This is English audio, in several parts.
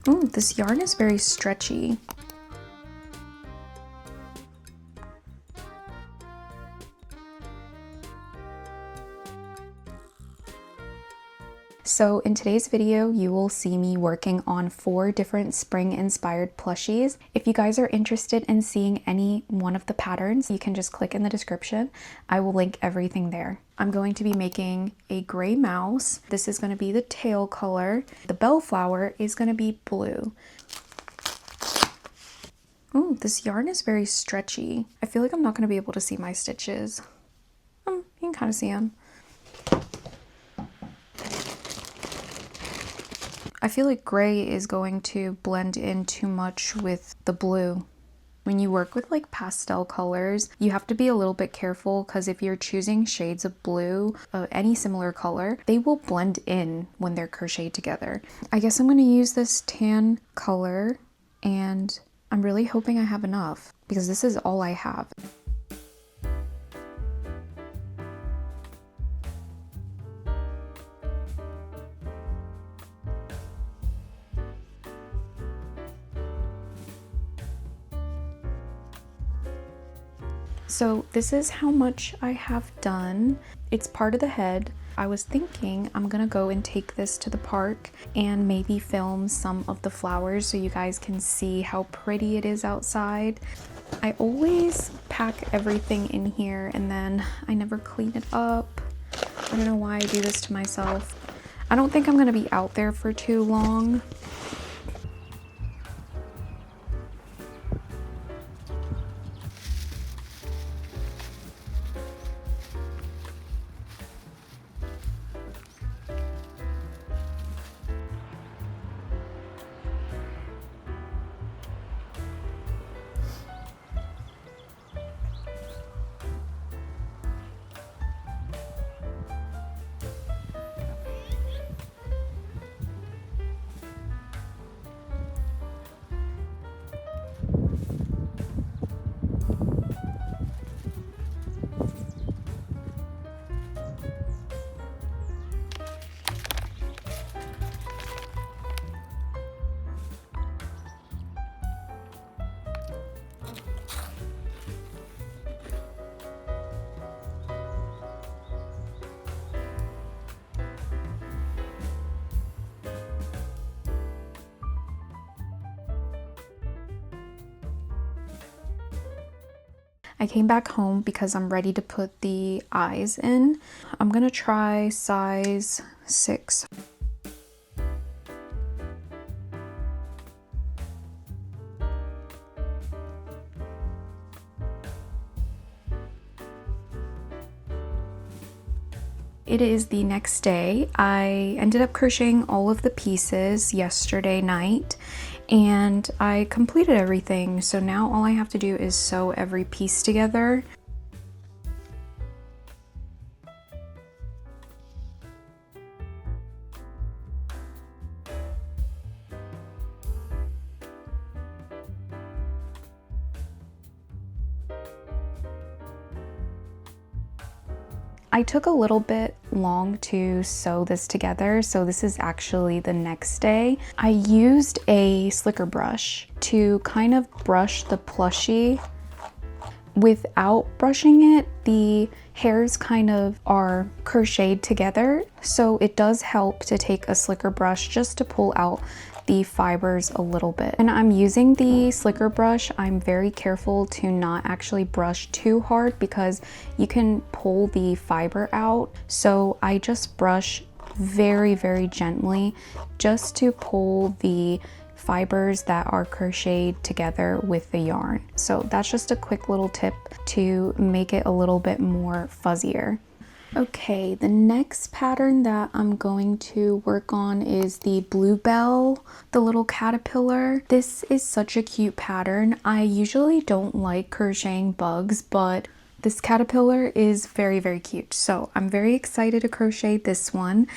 Oh, this yarn is very stretchy. So in today's video, you will see me working on 4 different spring-inspired plushies. If you guys are interested in seeing any one of the patterns, you can just click in the description. I will link everything there. I'm going to be making a gray mouse. This is going to be the tail color. The Bellflower is going to be blue. Oh, this yarn is very stretchy. I feel like I'm not going to be able to see my stitches. You can kind of see them. I feel like gray is going to blend in too much with the blue. When you work with like pastel colors, you have to be a little bit careful because if you're choosing shades of blue, any similar color, they will blend in when they're crocheted together. I guess I'm going to use this tan color, and I'm really hoping I have enough because this is all I have. So this is how much I have done. It's part of the head. I was thinking I'm gonna go and take this to the park and maybe film some of the flowers so you guys can see how pretty it is outside. I always pack everything in here and then I never clean it up. I don't know why I do this to myself. I don't think I'm gonna be out there for too long. I came back home because I'm ready to put the eyes in. I'm gonna try size 6. It is the next day. I ended up crocheting all of the pieces yesterday night and I completed everything. So now all I have to do is sew every piece together. I took a little bit long to sew this together, so this is actually the next day. I used a slicker brush to kind of brush the plushie. Without brushing it, the hairs kind of are crocheted together, so it does help to take a slicker brush just to pull out the fibers a little bit. And I'm using the slicker brush. I'm very careful to not actually brush too hard because you can pull the fiber out. So I just brush very, very gently just to pull the fibers that are crocheted together with the yarn. So that's just a quick little tip to make it a little bit more fuzzier. Okay, the next pattern that I'm going to work on is the bluebell, the little caterpillar. This is such a cute pattern. I usually don't like crocheting bugs, but this caterpillar is very, very cute. So I'm very excited to crochet this one.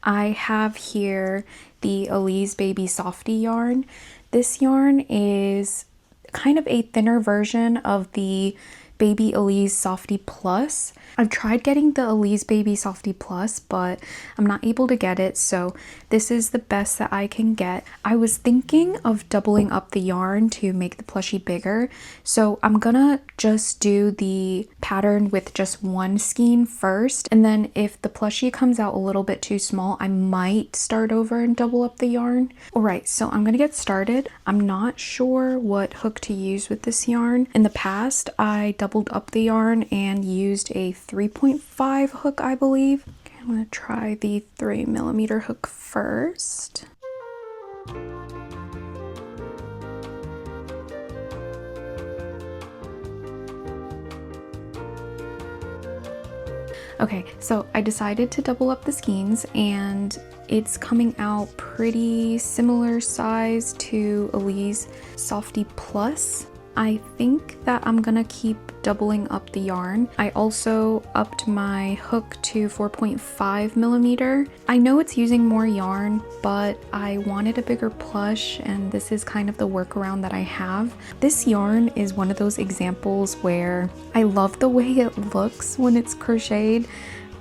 I have here the Elise Baby Softy yarn. This yarn is kind of a thinner version of the Baby Elise Softy Plus. I've tried getting the Elise Baby Softy Plus, but I'm not able to get it, so this is the best that I can get. I was thinking of doubling up the yarn to make the plushie bigger, so I'm gonna just do the pattern with just one skein first, and then if the plushie comes out a little bit too small, I might start over and double up the yarn. Alright, so I'm gonna get started. I'm not sure what hook to use with this yarn. In the past, I doubled up the yarn and used a 3.5 hook, I believe. Okay, I'm gonna try the 3mm hook first. Okay, so I decided to double up the skeins and it's coming out pretty similar size to Elise Softy Plus. I think that I'm gonna keep doubling up the yarn. I also upped my hook to 4.5mm. I know it's using more yarn, but I wanted a bigger plush and this is kind of the workaround that I have. This yarn is one of those examples where I love the way it looks when it's crocheted,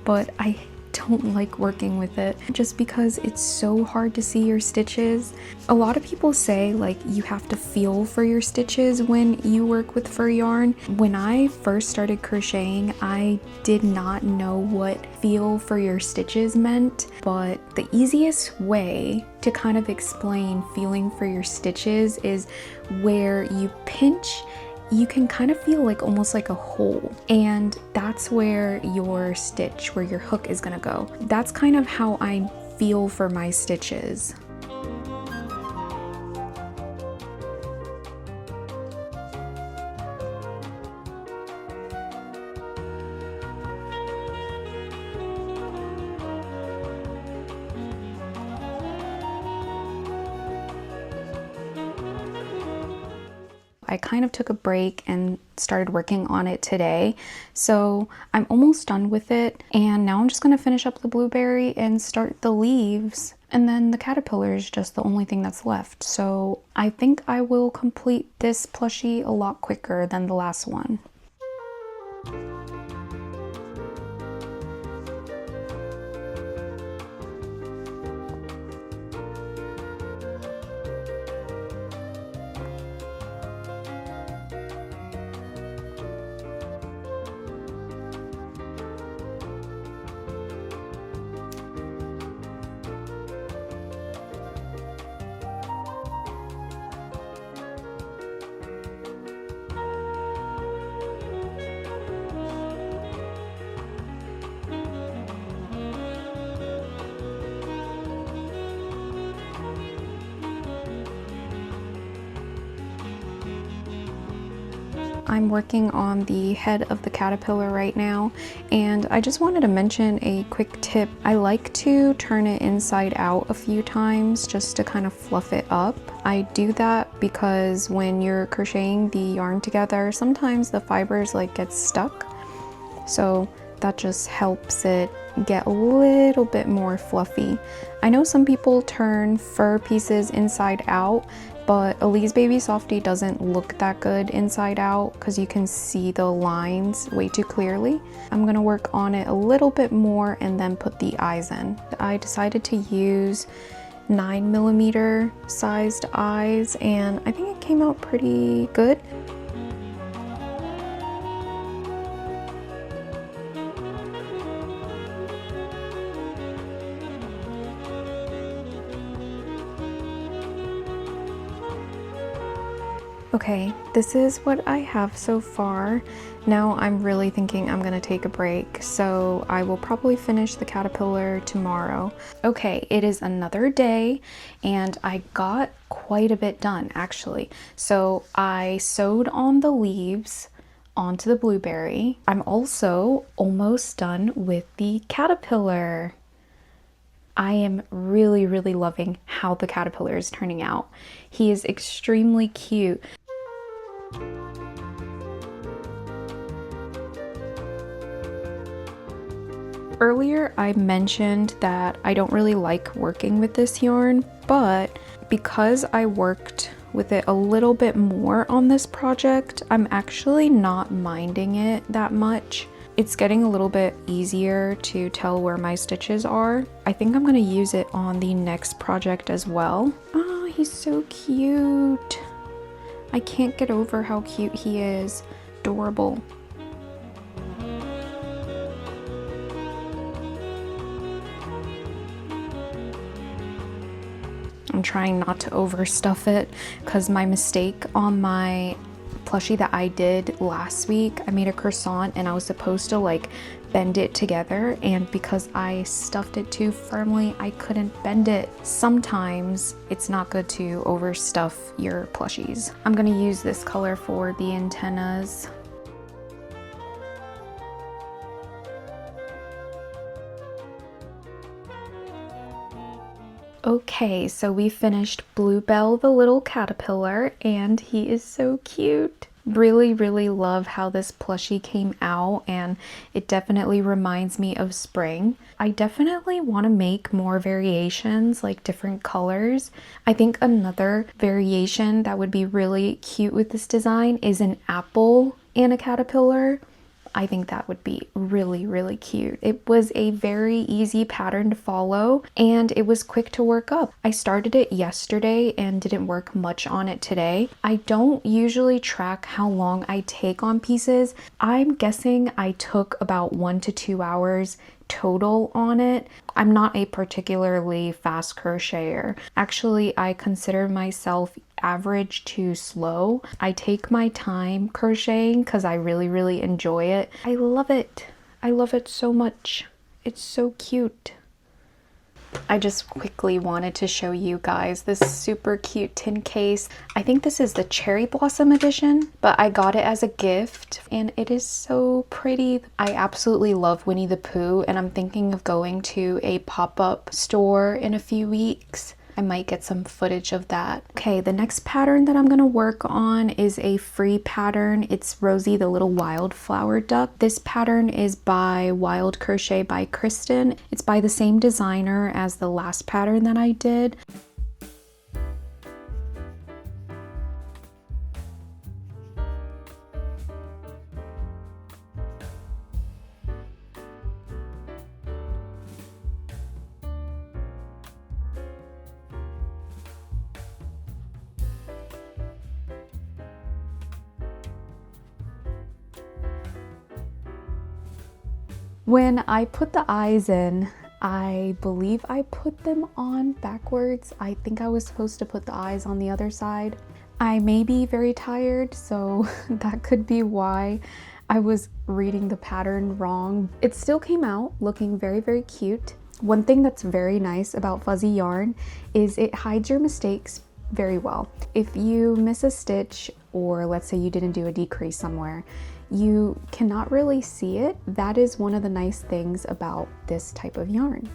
but I don't like working with it just because it's so hard to see your stitches. A lot of people say like you have to feel for your stitches when you work with fur yarn. When I first started crocheting, I did not know what feel for your stitches meant, but the easiest way to kind of explain feeling for your stitches is where you pinch, you can kind of feel like almost like a hole, and that's where your stitch, where your hook is gonna go. That's kind of how I feel for my stitches. I kind of took a break and started working on it today, so I'm almost done with it, and now I'm just going to finish up the blueberry and start the leaves, and then the caterpillar is just the only thing that's left. So I think I will complete this plushie a lot quicker than the last one. I'm working on the head of the caterpillar right now, and I just wanted to mention a quick tip. I like to turn it inside out a few times just to kind of fluff it up. I do that because when you're crocheting the yarn together, sometimes the fibers like get stuck, so that just helps it get a little bit more fluffy. I know some people turn fur pieces inside out, but Elise Baby Softy doesn't look that good inside out because you can see the lines way too clearly. I'm gonna work on it a little bit more and then put the eyes in. I decided to use 9mm sized eyes, and I think it came out pretty good. Okay, this is what I have so far. Now I'm really thinking I'm gonna take a break, so I will probably finish the caterpillar tomorrow. Okay, it is another day, and I got quite a bit done actually. So I sewed on the leaves onto the blueberry. I'm also almost done with the caterpillar. I am really loving how the caterpillar is turning out. He is extremely cute. Earlier I mentioned that I don't really like working with this yarn, but because I worked with it a little bit more on this project. I'm actually not minding it that much. It's getting a little bit easier to tell where my stitches are. I think I'm gonna use it on the next project as well. Oh, he's so cute. I can't get over how cute he is. Adorable. I'm trying not to overstuff it because my mistake on my plushie that I did last week, I made a croissant and I was supposed to like bend it together, and because I stuffed it too firmly, I couldn't bend it. Sometimes it's not good to overstuff your plushies. I'm gonna use this color for the antennas. Okay, so we finished Bluebell the little caterpillar, and he is so cute. Really love how this plushie came out, and it definitely reminds me of spring. I definitely want to make more variations, like different colors. I think another variation that would be really cute with this design is an apple and a caterpillar. I think that would be really cute. It was a very easy pattern to follow, and it was quick to work up. I started it yesterday and didn't work much on it today. I don't usually track how long I take on pieces. I'm guessing I took about 1 to 2 hours total on it. I'm not a particularly fast crocheter. Actually, I consider myself average to slow. I take my time crocheting because I really enjoy it. I love it. I love it so much. It's so cute. I just quickly wanted to show you guys this super cute tin case. I think this is the Cherry Blossom edition, but I got it as a gift and it is so pretty. I absolutely love Winnie the Pooh, and I'm thinking of going to a pop-up store in a few weeks. I might get some footage of that. Okay, the next pattern that I'm gonna work on is a free pattern. It's Rosie the little wildflower duck. This pattern is by Wildcrochetbychristin. It's by the same designer as the last pattern that I did. When I put the eyes in, I believe I put them on backwards. I think I was supposed to put the eyes on the other side. I may be very tired, so that could be why I was reading the pattern wrong. It still came out looking very cute. One thing that's very nice about fuzzy yarn is it hides your mistakes very well. If you miss a stitch, or let's say you didn't do a decrease somewhere, you cannot really see it. That is one of the nice things about this type of yarn.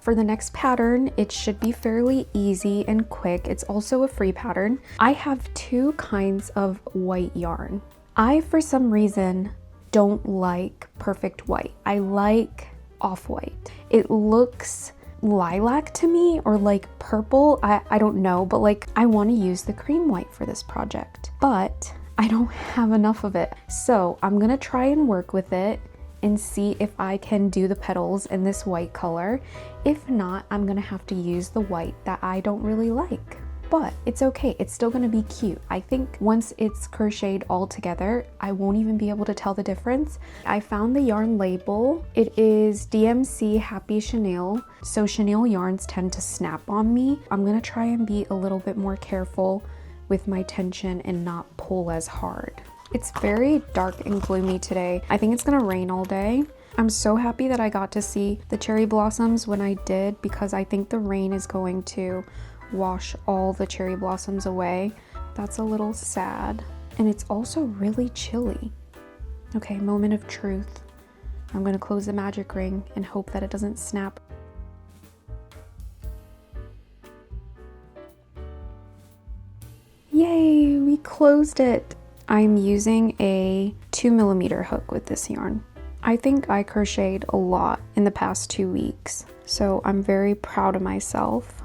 For the next pattern, it should be fairly easy and quick. It's also a free pattern. I have two kinds of white yarn. I, for some reason, don't like perfect white. I like off-white. It looks lilac to me, or like purple. I don't know, but like I want to use the cream white for this project, but I don't have enough of it. So I'm gonna try and work with it and see if I can do the petals in this white color. If not, I'm gonna have to use the white that I don't really like. But it's okay, it's still gonna be cute. I think once it's crocheted all together, I won't even be able to tell the difference. I found the yarn label. It is DMC Happy Chenille. So chenille yarns tend to snap on me. I'm gonna try and be a little bit more careful with my tension and not pull as hard. It's very dark and gloomy today. I think it's gonna rain all day. I'm so happy that I got to see the cherry blossoms when I did, because I think the rain is going to wash all the cherry blossoms away. That's a little sad. And it's also really chilly. Okay, moment of truth. I'm gonna close the magic ring and hope that it doesn't snap. Yay, we closed it. I'm using a 2mm hook with this yarn. I think I crocheted a lot in the past 2 weeks, so I'm very proud of myself.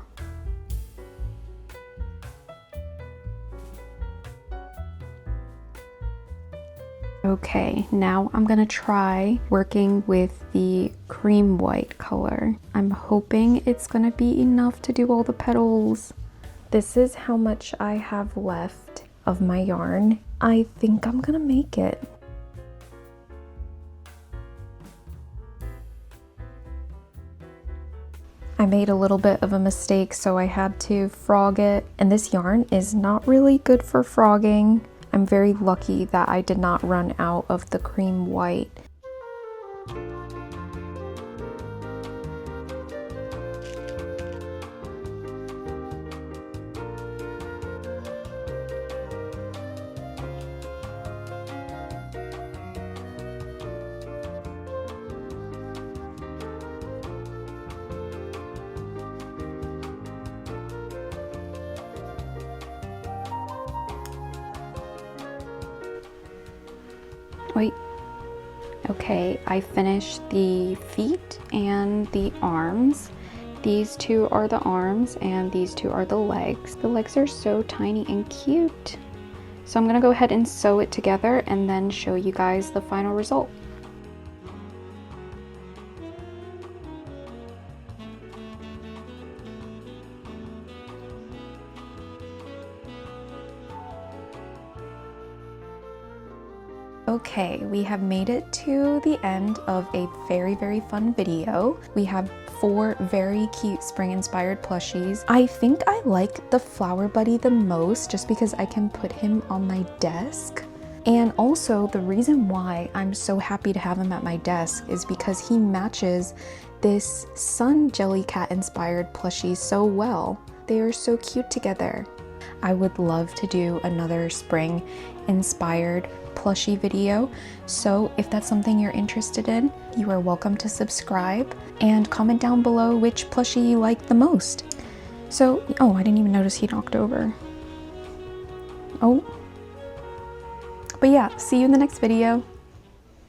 Okay, now I'm gonna try working with the cream white color. I'm hoping it's gonna be enough to do all the petals. This is how much I have left of my yarn. I think I'm gonna make it. I made a little bit of a mistake, so I had to frog it, and this yarn is not really good for frogging. I'm very lucky that I did not run out of the cream white. Wait. Okay, I finished the feet and the arms. These two are the arms and these two are the legs. The legs are so tiny and cute. So I'm gonna go ahead and sew it together and then show you guys the final result. Okay, we have made it to the end of a very fun video. We have 4 very cute spring-inspired plushies. I think I like the flower buddy the most just because I can put him on my desk. And also the reason why I'm so happy to have him at my desk is because he matches this sun jellycat inspired plushie so well. They are so cute together. I would love to do another spring inspired plushie video, so if that's something you're interested in, you are welcome to subscribe and comment down below which plushie you like the most. So, oh, I didn't even notice he knocked over. Oh. But yeah, see you in the next video.